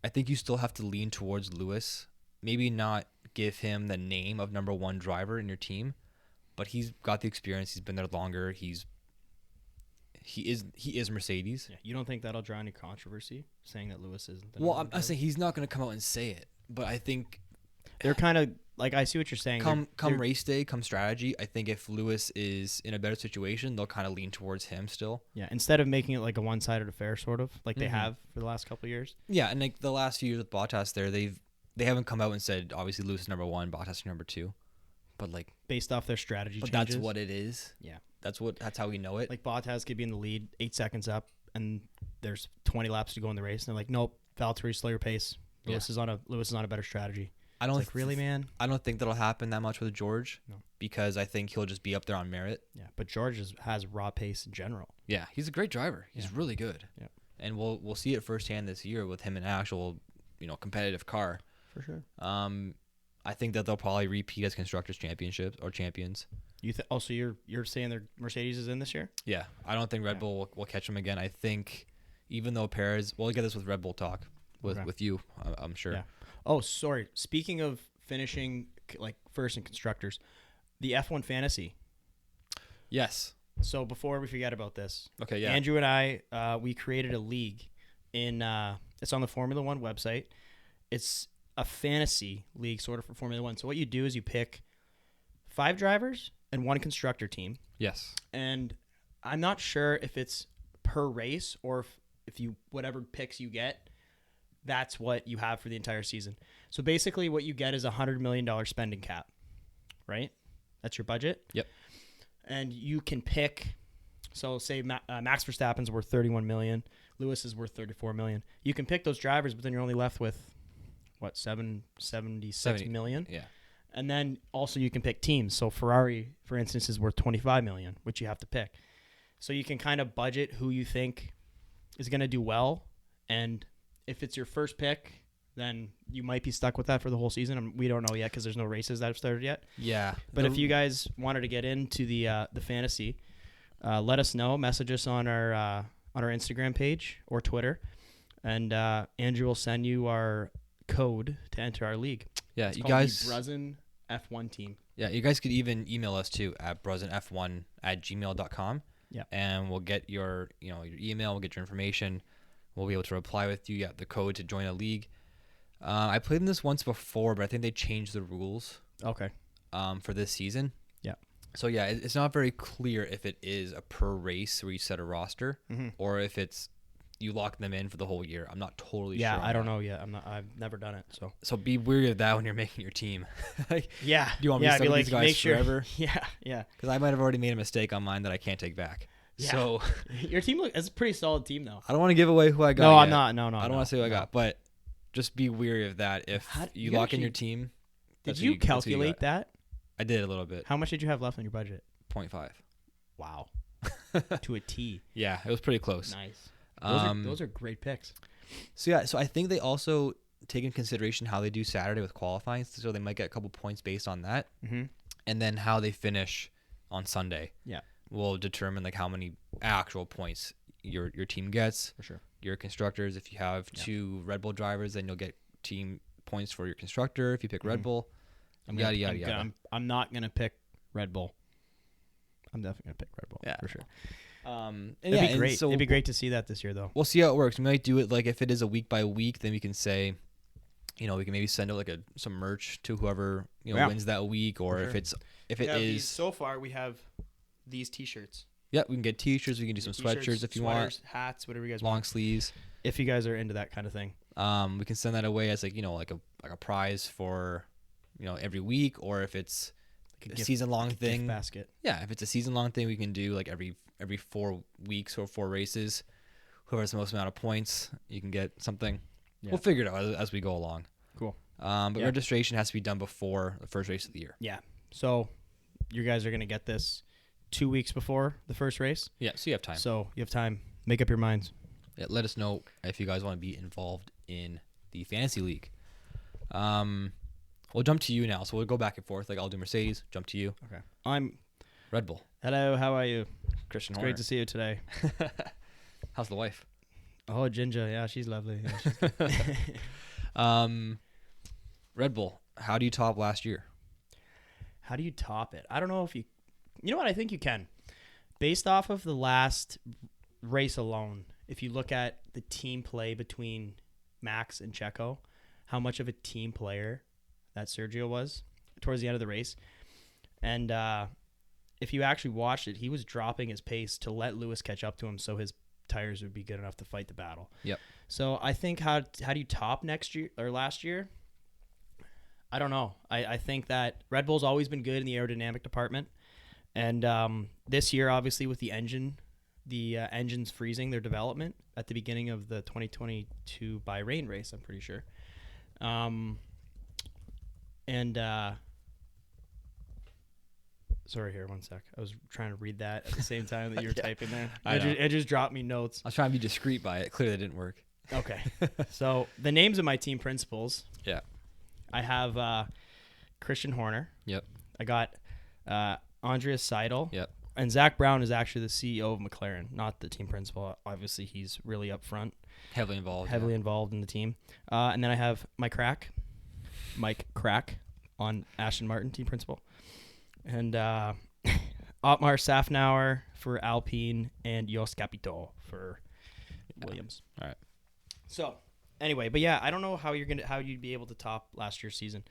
I think you still have to lean towards Lewis. Maybe not give him the name of number 1 driver in your team, but he's got the experience. He's been there longer. He is Mercedes. Yeah, you don't think that'll draw any controversy saying that Lewis isn't? Well, I'm saying he's not going to come out and say it, but I think they're kind of like, I see what you're saying. Come race day, come strategy. I think if Lewis is in a better situation, they'll kind of lean towards him still. Yeah, instead of making it like a one-sided affair, sort of like they have for the last couple of years. Yeah, and like the last few years with Bottas, they haven't come out and said obviously Lewis is number 1, Bottas is number 2, but like based off their strategy. But changes. that's what it is. Yeah, that's how we know it. Like Bottas could be in the lead 8 seconds up, and there's 20 laps to go in the race, and they're like, nope, Valtteri, slow your pace. Lewis is on a better strategy. I don't really, man. I don't think that'll happen that much with George. No. Because I think he'll just be up there on merit. Yeah, but George has raw pace in general. Yeah, he's a great driver. He's really good. Yeah, and we'll see it firsthand this year with him in an actual, competitive car. For sure. I think that they'll probably repeat as constructors championships or champions. So you're saying their Mercedes is in this year? Yeah, I don't think Red Bull will catch them again. I think even though Perez, we'll get this with Red Bull talk with you, I'm sure. Yeah. Oh, sorry. Speaking of finishing like first in constructors, the F1 Fantasy. Yes. So before we forget about this, okay, yeah. Andrew and I, we created a league it's on the Formula One website. It's a fantasy league sort of for Formula One. So what you do is you pick 5 drivers and 1 constructor team. Yes. And I'm not sure if it's per race or if you whatever picks you get, that's what you have for the entire season. So basically what you get is $100 million spending cap, right? That's your budget. Yep. And you can pick So say Max Verstappen's worth 31 million, Lewis is worth 34 million. You can pick those drivers, but then you're only left with what 76 million. Yeah. And then also you can pick teams. So Ferrari, for instance, is worth 25 million, which you have to pick. So you can kind of budget who you think is going to do well, and if it's your first pick, then you might be stuck with that for the whole season. We don't know yet because there's no races that have started yet. Yeah. But if you guys wanted to get into the fantasy, let us know. Message us on our Instagram page or Twitter, and Andrew will send you our code to enter our league. Yeah, it's you called guys. the BRZN F1 team. Yeah, you guys could even email us too at BRZNF1@gmail.com. Yeah. And we'll get your email. We'll get your information. We'll be able to reply with you. The code to join a league. I played in this once before, but I think they changed the rules. Okay. For this season. Yeah. So yeah, it's not very clear if it is a per race where you set a roster, or if it's you lock them in for the whole year. I'm not totally sure. Yeah, I don't know yet. I've never done it. So be wary of that when you're making your team. Do you want me to be like, these guys make sure, forever? Yeah. Because I might have already made a mistake on mine that I can't take back. Yeah. So your team it's a pretty solid team though. I don't want to give away who I got. No, yet. I'm not. No. I don't want to say who I got, but just be wary of that. If you lock in your team, did you calculate that? I did a little bit. How much did you have left on your budget? 0.5. Wow. To a T. Yeah, it was pretty close. Nice. Those are great picks. So I think they also take into consideration how they do Saturday with qualifying, so they might get a couple points based on that, and then how they finish on Sunday. Yeah, will determine like how many actual points your team gets. For sure. Your constructors, if you have two Red Bull drivers, then you'll get team points for your constructor. If you pick Red Bull, yada. I'm not gonna pick Red Bull. I'm definitely gonna pick Red Bull. Yeah, for sure. It'd be great. It'd be great to see that this year, though. We'll see how it works. We might do it like if it is a week by week, then we can say, we can maybe send out like some merch to whoever wins that week, or if it is. So far, we have these T-shirts. Yeah, we can get T-shirts. We can do some sweatshirts if you want. Hats, whatever you guys want. Long sleeves. If you guys are into that kind of thing. We can send that away as like a prize for every week, or if it's a season-long thing. Gift basket. Yeah, if it's a season-long thing, we can do like every 4 weeks or 4 races. Whoever has the most amount of points, you can get something. Yeah. We'll figure it out as we go along. Cool. But registration has to be done before the first race of the year. Yeah. So you guys are going to get this 2 weeks before the first race. Yeah, so you have time. So you have time. Make up your minds. Yeah, let us know if you guys want to be involved in the fantasy league. We'll jump to you now. So we'll go back and forth. Like I'll do Mercedes, jump to you. Okay. I'm Red Bull. Hello, how are you? Christian It's Horner. great to see you today. How's the wife? Oh, Ginger. Yeah, she's lovely. Yeah, she's Red Bull, how do you top last year? How do you top it? I don't know if you... You know what? I think you can. Based off of the last race alone, if you look at the team play between Max and Checo, how much of a team player that Sergio was towards the end of the race. And if you actually watched it, he was dropping his pace to let Lewis catch up to him so his tires would be good enough to fight the battle. Yep. So I think how do you top next year or last year? I don't know. I think that Red Bull's always been good in the aerodynamic department. And this year, obviously, with the engines freezing their development at the beginning of the 2022 Bahrain race, I'm pretty sure. Sorry, here, one sec. I was trying to read that at the same time that you were typing there. It just dropped me notes. I was trying to be discreet by it. Clearly, it didn't work. Okay. So the names of my team principals. Yeah. I have Christian Horner. Yep. I got Andreas Seidel. Yep. And Zach Brown is actually the CEO of McLaren, not the team principal. Obviously, he's really up front. Heavily involved in the team. And then I have Mike Crack on Aston Martin, team principal. And Otmar Safnauer for Alpine and Jos Capito for Williams. All right. So, anyway, but yeah, I don't know how you'd be able to top last year's season.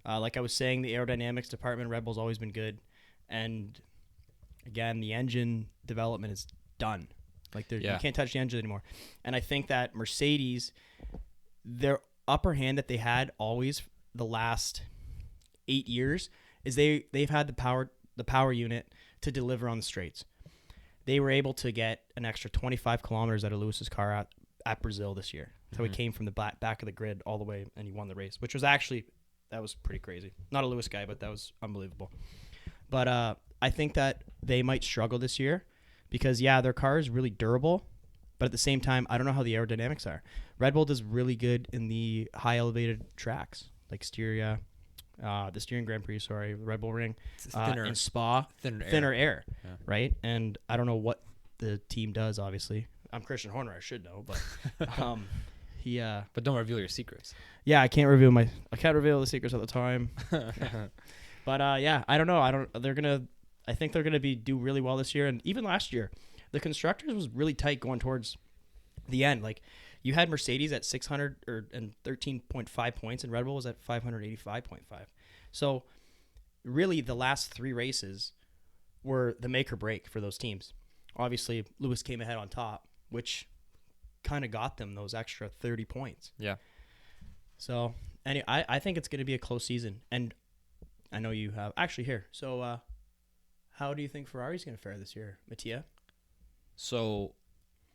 Like I was saying, the aerodynamics department, Red Bull's always been good. And again, the engine development is done. Like you can't touch the engine anymore. And I think that Mercedes, their upper hand that they had always the last 8 years is they've had the power unit to deliver on the straights. they were able to get an extra 25 kilometers out of Lewis's car at Brazil this year. So he came from the back of the grid all the way, and he won the race, which was actually, that was pretty crazy. Not a Lewis guy, but that was unbelievable. But I think that they might struggle this year because, their car is really durable, but at the same time, I don't know how the aerodynamics are. Red Bull does really good in the high elevated tracks, like Styria, the Styrian Grand Prix, the Red Bull Ring, in Spa, thinner air, right? And I don't know what the team does, obviously. I'm Christian Horner, I should know, but but don't reveal your secrets. Yeah, I can't reveal the secrets at the time. But I don't know. I think they're gonna do really well this year, and even last year, the Constructors was really tight going towards the end. Like, you had Mercedes at 613.5 points, and Red Bull was at 585.5. So, really, the last 3 races were the make or break for those teams. Obviously, Lewis came ahead on top, which kind of got them those extra 30 points. Yeah. So, anyway, I think it's going to be a close season, and I know you have actually here. So, how do you think Ferrari's going to fare this year, Mattia? So,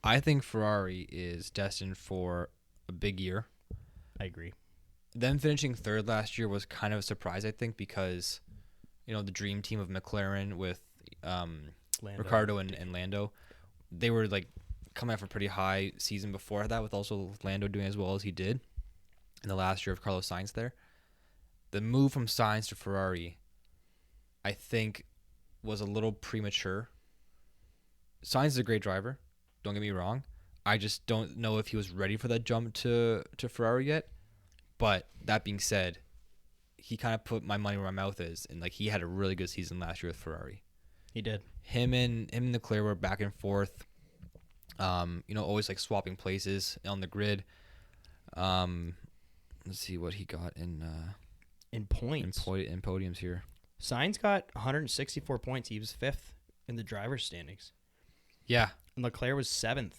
I think Ferrari is destined for a big year. I agree. Them finishing third last year was kind of a surprise, I think, because, the dream team of McLaren with Ricciardo and Lando, they were like coming off a pretty high season before that, with also Lando doing as well as he did in the last year of Carlos Sainz there. The move from Sainz to Ferrari, I think, was a little premature. Sainz is a great driver. Don't get me wrong. I just don't know if he was ready for that jump to Ferrari yet. But that being said, he kind of put my money where my mouth is, and like he had a really good season last year with Ferrari. He did. Him and Leclerc were back and forth. Always like swapping places on the grid. Let's see what he got in points. In podiums here. Sainz got 164 points. He was 5th in the driver's standings. Yeah. And Leclerc was 7th.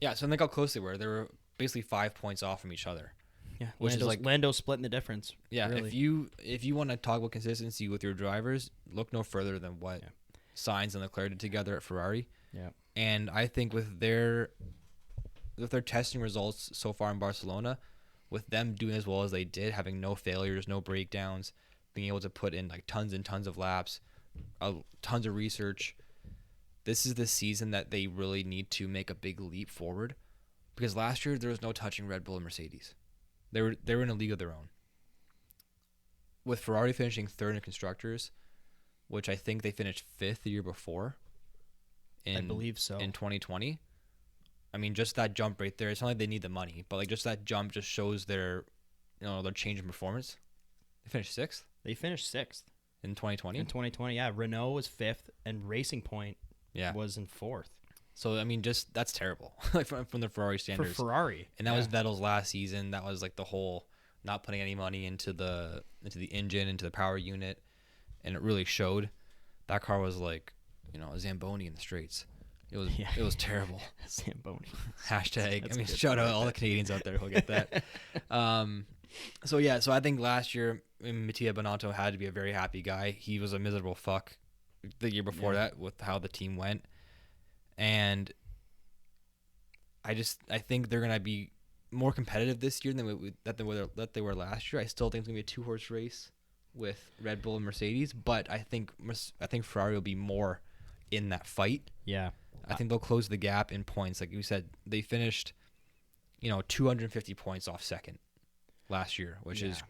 Yeah, so think how close they were. They were basically 5 points off from each other. Yeah, which is like Lando splitting the difference. Yeah, really. if you want to talk about consistency with your drivers, look no further than what Sainz and Leclerc did together at Ferrari. Yeah. And I think with their testing results so far in Barcelona, with them doing as well as they did, having no failures, no breakdowns, being able to put in like tons and tons of laps, tons of research, this is the season that they really need to make a big leap forward, because last year there was no touching Red Bull and Mercedes. They were in a league of their own. With Ferrari finishing third in Constructors, which I think they finished 5th the year before. I believe so. In 2020. I mean, just that jump right there. It's not like they need the money, but like just that jump just shows their change in performance. They finished 6th. They finished 6th in 2020. In 2020, yeah. Renault was 5th, and Racing Point was in 4th. So I mean, just that's terrible, like from the Ferrari standards. For Ferrari, and that was Vettel's last season. That was like the whole not putting any money into the engine, into the power unit, and it really showed. That car was like, a Zamboni in the straights. It was terrible. Zamboni. Hashtag. That's shout out all the Canadians out there who'll get that. So I think last year Mattia Binotto had to be a very happy guy. He was a miserable fuck the year before that with how the team went. And I think they're gonna be more competitive this year than they were last year. I still think it's gonna be a 2-horse race with Red Bull and Mercedes, but I think Ferrari will be more in that fight. Yeah, I think they'll close the gap in points. Like you said, they finished, 250 points off second last year, which is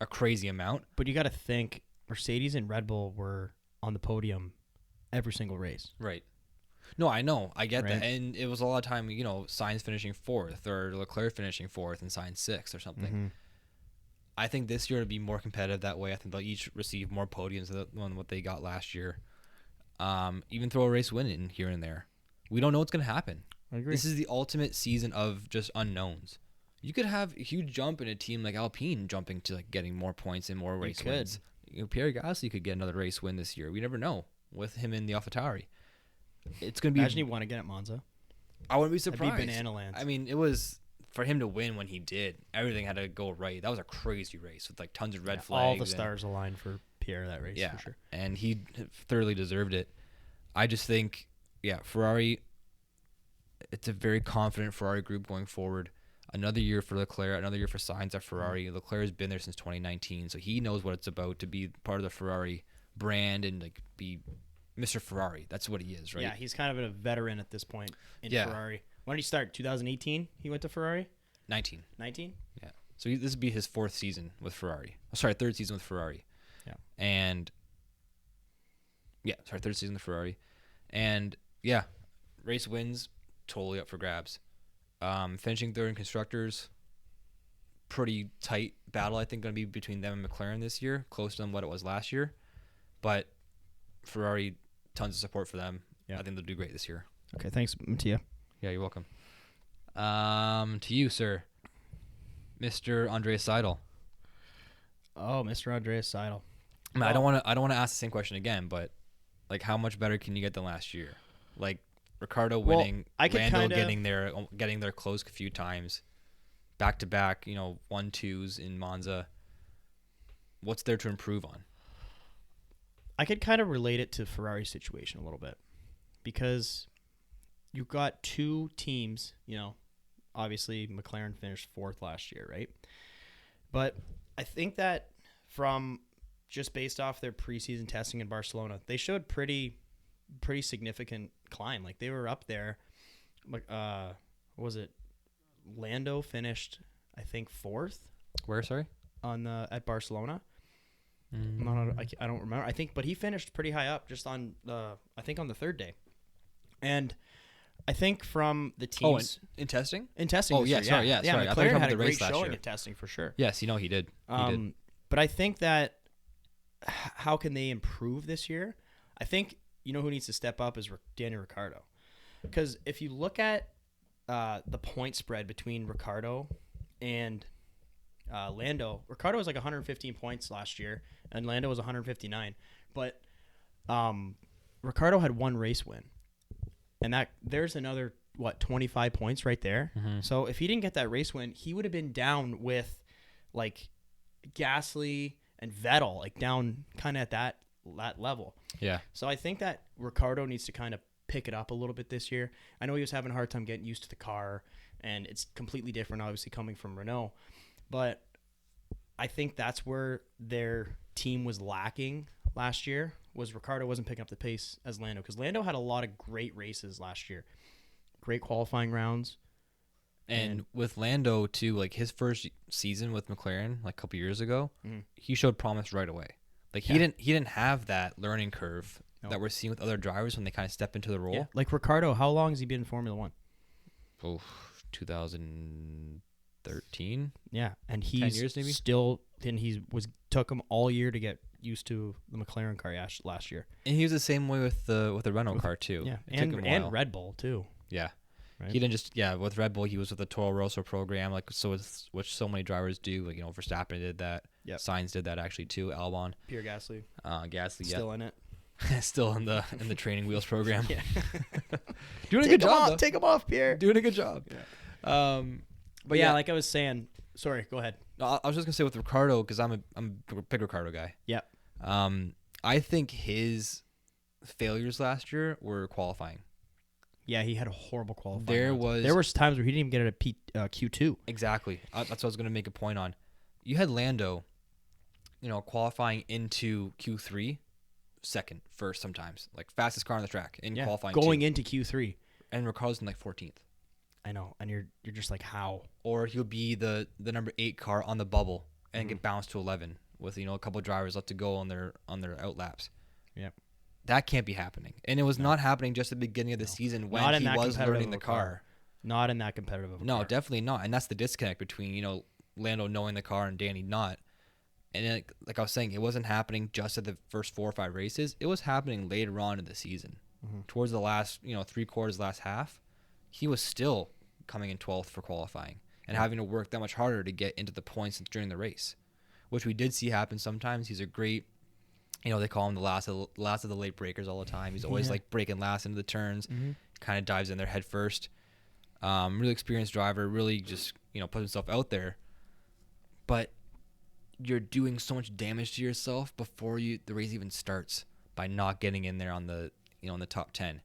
a crazy amount. But you got to think Mercedes and Red Bull were on the podium every single race. Right. No, I know. I get that. And it was a lot of time, Sainz finishing 4th or Leclerc finishing 4th and Sainz 6th or something. Mm-hmm. I think this year to be more competitive that way. I think they'll each receive more podiums than what they got last year. Even throw a race win in here and there. We don't know what's going to happen. I agree. This is the ultimate season of just unknowns. You could have a huge jump in a team like Alpine jumping to like getting more points and more race wins. Pierre Gasly could get another race win this year. We never know with him in the AlphaTauri. It's going to be. Imagine he won again at Monza. I wouldn't be surprised. That'd be banana land. I mean, it was for him to win when he did. Everything had to go right. That was a crazy race with like tons of red flags. All the stars aligned for Pierre that race. Yeah, for sure. And he thoroughly deserved it. I just think, yeah, Ferrari. It's a very confident Ferrari group going forward. Another year for Leclerc, another year for Sainz at Ferrari. Leclerc has been there since 2019, so he knows what it's about to be part of the Ferrari brand and like be Mr. Ferrari. That's what he is, right? Yeah, he's kind of a veteran at this point in Ferrari. When did he start? 2018 he went to Ferrari? 19. 19? Yeah. So this would be his fourth season with Ferrari. Oh, sorry, third season with Ferrari. Yeah. And third season with Ferrari. And yeah, race wins, totally up for grabs. Finishing third in Constructors, pretty tight battle, I think, going to be between them and McLaren this year, closer than what it was last year. But Ferrari, tons of support for them. Yeah. I think they'll do great this year. Okay, thanks, Mattia. Yeah, you're welcome. To you, sir, Mr. Andreas Seidel. Oh, Mr. Andreas Seidel. I mean, I don't want to ask the same question again, but like, how much better can you get than last year? Like, Ricardo winning, Lando getting there close a few times, back to back, 1-2s in Monza. What's there to improve on? I could kind of relate it to Ferrari's situation a little bit because you've got two teams, obviously McLaren finished fourth last year, right? But I think that from just based off their preseason testing in Barcelona, they showed pretty significant climb. Like they were up there. What was it? Lando finished, I think, fourth. Where, sorry? At Barcelona. I don't remember. But he finished pretty high up just on I think on the third day. And I think from the teams in testing? In testing. Oh, yeah, sorry. McLaren I thought you were had a the race great last showing year. at testing for sure. Yes, he did. He did. But I think that how can they improve this year? I think who needs to step up is Daniel Ricciardo. Because if you look at the point spread between Ricciardo and Lando, Ricciardo was like 115 points last year, and Lando was 159. But Ricciardo had one race win, and there's another 25 points right there. Mm-hmm. So if he didn't get that race win, he would have been down with like Gasly and Vettel, like down kind of at that level. Yeah. So I think that Ricciardo needs to kind of pick it up a little bit this year. I know he was having a hard time getting used to the car, and it's completely different, obviously, coming from Renault. But I think that's where their team was lacking last year, was Ricciardo wasn't picking up the pace as Lando, because Lando had a lot of great races last year. Great qualifying rounds. And with Lando, too, like his first season with McLaren, like a couple years ago, mm-hmm. he showed promise right away. Like he didn't have that learning curve that we're seeing with other drivers when they kind of step into the role. Yeah. Like Ricciardo, how long has he been in Formula One? Oh, 2013. Yeah, and 10 years maybe. Took him all year to get used to the McLaren car last year. And he was the same way with the Renault car too. Yeah, and Red Bull too. Yeah. Right? He didn't just with Red Bull he was with the Toro Rosso program, like which so many drivers do. Like Verstappen did that. Yep. Sainz did that actually too. Albon. Pierre Gasly. Gasly. Still in it. Still in the training wheels program. Yeah. Doing a good job. Take him off, Pierre. Doing a good job. Yeah. But yeah, like I was saying. Sorry, go ahead. No, I was just gonna say with Ricardo, because I'm a big Ricardo guy. Yep. I think his failures last year were qualifying. Yeah, he had a horrible qualifying. There was times where he didn't even get it at Q2. Exactly. That's what I was gonna make a point on. You had Lando, qualifying into Q3, second, first sometimes, like fastest car on the track in qualifying. Going into Q3, and Ricardo's in like 14th. I know, and you're just like, how? Or he'll be the number 8 car on the bubble and get bounced to 11 with a couple of drivers left to go on their out laps. Yeah, that can't be happening, and it was not happening just at the beginning of the season when he was learning the car. Not in that competitive of a No, car. definitely not, and that's the disconnect between Lando knowing the car and Danny not. And then, like I was saying, it wasn't happening just at the first 4 or 5 races. It was happening later on in the season, towards the last 3/4 last half. He was still coming in 12th for qualifying and having to work that much harder to get into the points during the race, which we did see happen sometimes. He's a great, they call him the last of the late breakers all the time. He's always like breaking last into the turns, kind of dives in there head first. Really experienced driver, really just put himself out there, but you're doing so much damage to yourself before the race even starts by not getting in there on the in the top 10.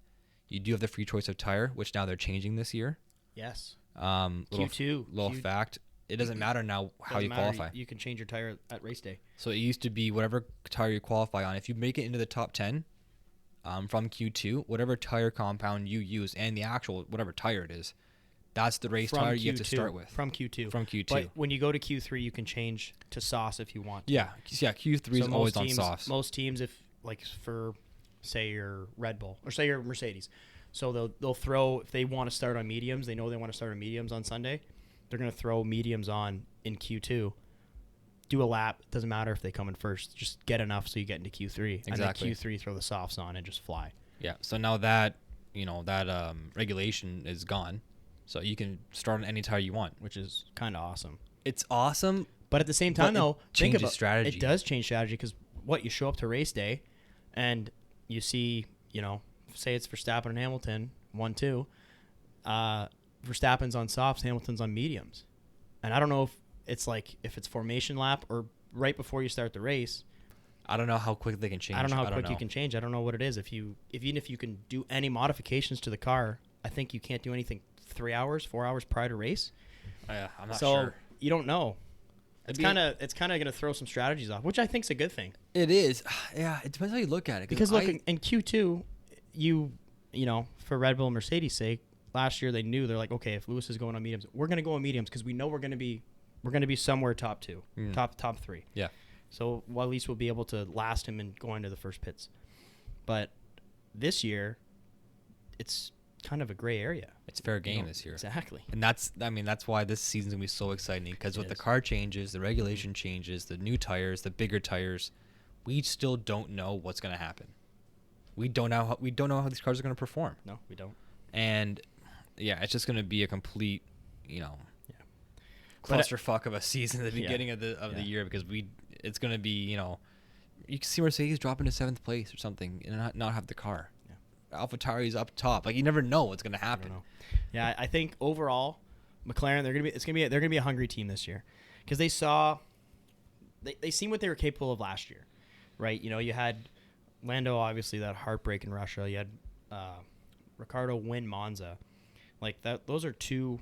You do have the free choice of tire, which now they're changing this year. Yes. Little fact. It doesn't matter now how you qualify. You can change your tire at race day. So it used to be whatever tire you qualify on. If you make it into the top 10 from Q2, whatever tire compound you use and the actual whatever tire it is, that's the race tire you have to start with. From Q2. From Q2. But when you go to Q3, you can change to sauce if you want to. Yeah. Q3 is always on sauce. Most teams, if like for say your Red Bull or say your Mercedes, so they'll throw, if they want to start on mediums, they know they want to start on mediums on Sunday. They're going to throw mediums on in Q2, do a lap. Doesn't matter if they come in first. Just get enough so you get into Q3. Exactly. And then Q3, throw the softs on and just fly. Yeah. So now that, regulation is gone. So you can start on any tire you want. Which is kind of awesome. It's awesome. But at the same time, though, think about strategy. It does change strategy because you show up to race day and you see, say it's Verstappen and Hamilton, 1-2. Verstappen's on softs, Hamilton's on mediums. And I don't know if it's formation lap or right before you start the race. I don't know how quick they can change. I don't know how quick you can change. I don't know what it is. Even if you can do any modifications to the car, I think you can't do anything 4 hours prior to race. I'm not so sure. You don't know. It's kind of going to throw some strategies off, which I think is a good thing. It is. Yeah, it depends how you look at it. Because look, in Q2, for Red Bull and Mercedes' sake, last year they're like, okay, if Lewis is going on mediums, we're going to go on mediums because we know we're going to be somewhere top 2, top 3. Yeah. So at least we'll be able to last him and go into the first pits. But this year, it's kind of a gray area. It's fair game this year. Exactly. And that's why this season's going to be so exciting because with the car changes, the regulation changes, the new tires, the bigger tires, we still don't know what's going to happen. We don't know how these cars are going to perform. No, we don't. And yeah, it's just going to be a complete, clusterfuck of a season at the beginning of the year because it's going to be, you can see Mercedes drop into 7th place or something and not have the car. AlphaTauri's up top. Like you never know what's going to happen. Yeah, I think overall, McLaren they're gonna be a hungry team this year because they seen what they were capable of last year, right? You had Lando obviously that heartbreak in Russia. You had Ricciardo win Monza, like that. Those are 2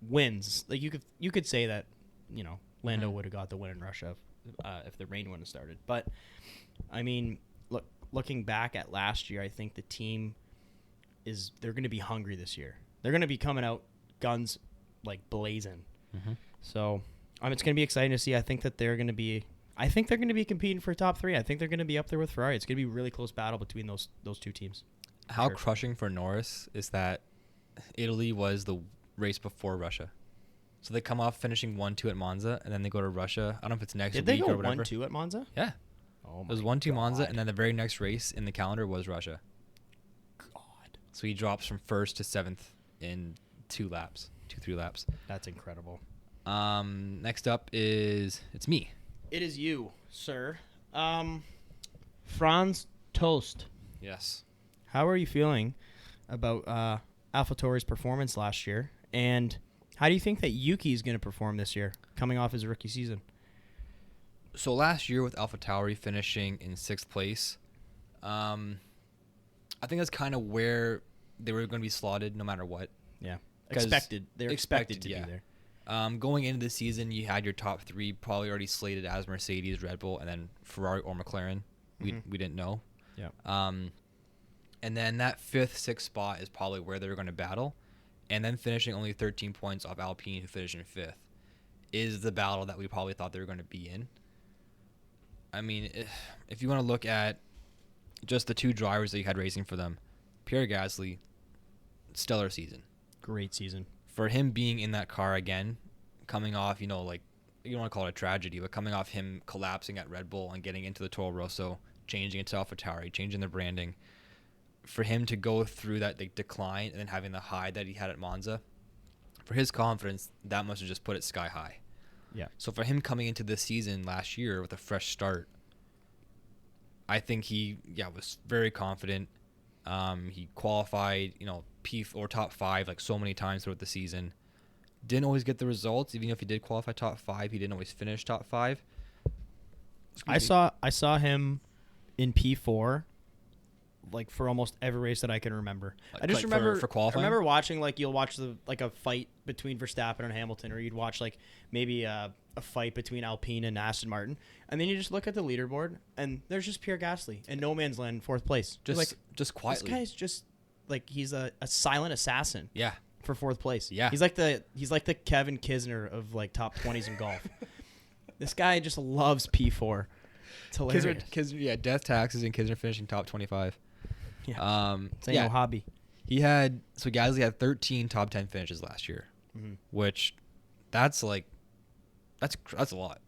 wins. Like you could say that Lando would have got the win in Russia if the rain wouldn't have started. But I mean, looking back at last year, I think the team they're going to be hungry this year. They're going to be coming out guns like blazing. Mm-hmm. So it's going to be exciting to see. I think they're going to be competing for top 3. I think they're going to be up there with Ferrari. It's going to be a really close battle between those 2 teams. How crushing for Norris is that Italy was the race before Russia. So they come off finishing 1-2 at Monza, and then they go to Russia. I don't know if it's next week or whatever. Did they go 1-2 at Monza? Yeah. Oh, it was 1-2 Monza, and then the very next race in the calendar was Russia. God. So he drops from 1st to 7th in 3 laps. That's incredible. Next up it's me. It is you, sir. Franz Toast. Yes. How are you feeling about AlphaTauri's performance last year, and how do you think that Yuki is going to perform this year, coming off his rookie season? So last year with AlphaTauri finishing in 6th place, I think that's kind of where they were going to be slotted no matter what. Yeah. Expected. They're expected to be there. Going into the season, you had your top 3 probably already slated as Mercedes, Red Bull, and then Ferrari or McLaren. We didn't know. Yeah. And then that 5th, 6th spot is probably where they were going to battle. And then finishing only 13 points off Alpine, who finished in 5th, is the battle that we probably thought they were going to be in. I mean, if you want to look at just the 2 drivers that you had racing for them, Pierre Gasly, stellar season. Great season. For him being in that car again, coming off, you don't want to call it a tragedy, but coming off him collapsing at Red Bull and getting into the Toro Rosso, changing it to AlphaTauri, changing the branding, for him to go through that decline and then having the high that he had at Monza, for his confidence, that must have just put it sky high. Yeah. So for him coming into this season last year with a fresh start, I think he was very confident. He qualified, P or top 5 like so many times throughout the season. Didn't always get the results. Even if he did qualify top 5, he didn't always finish top 5. I saw him in P4 like for almost every race that I can remember. Like, I just like remember for qualifying? I remember watching like you'll watch a fight between Verstappen and Hamilton, or you'd watch like maybe a fight between Alpine and Aston Martin, and then you just look at the leaderboard and there's just Pierre Gasly in no man's land, 4th place. Just quietly. This guy's just like he's a silent assassin. Yeah. For 4th place. Yeah. He's like the Kevin Kisner of like top 20s in golf. This guy just loves P4. It's hilarious. Kisner, death taxes and Kisner finishing top 25. Yeah. It's no hobby. Gasly had 13 top 10 finishes last year, which that's a lot.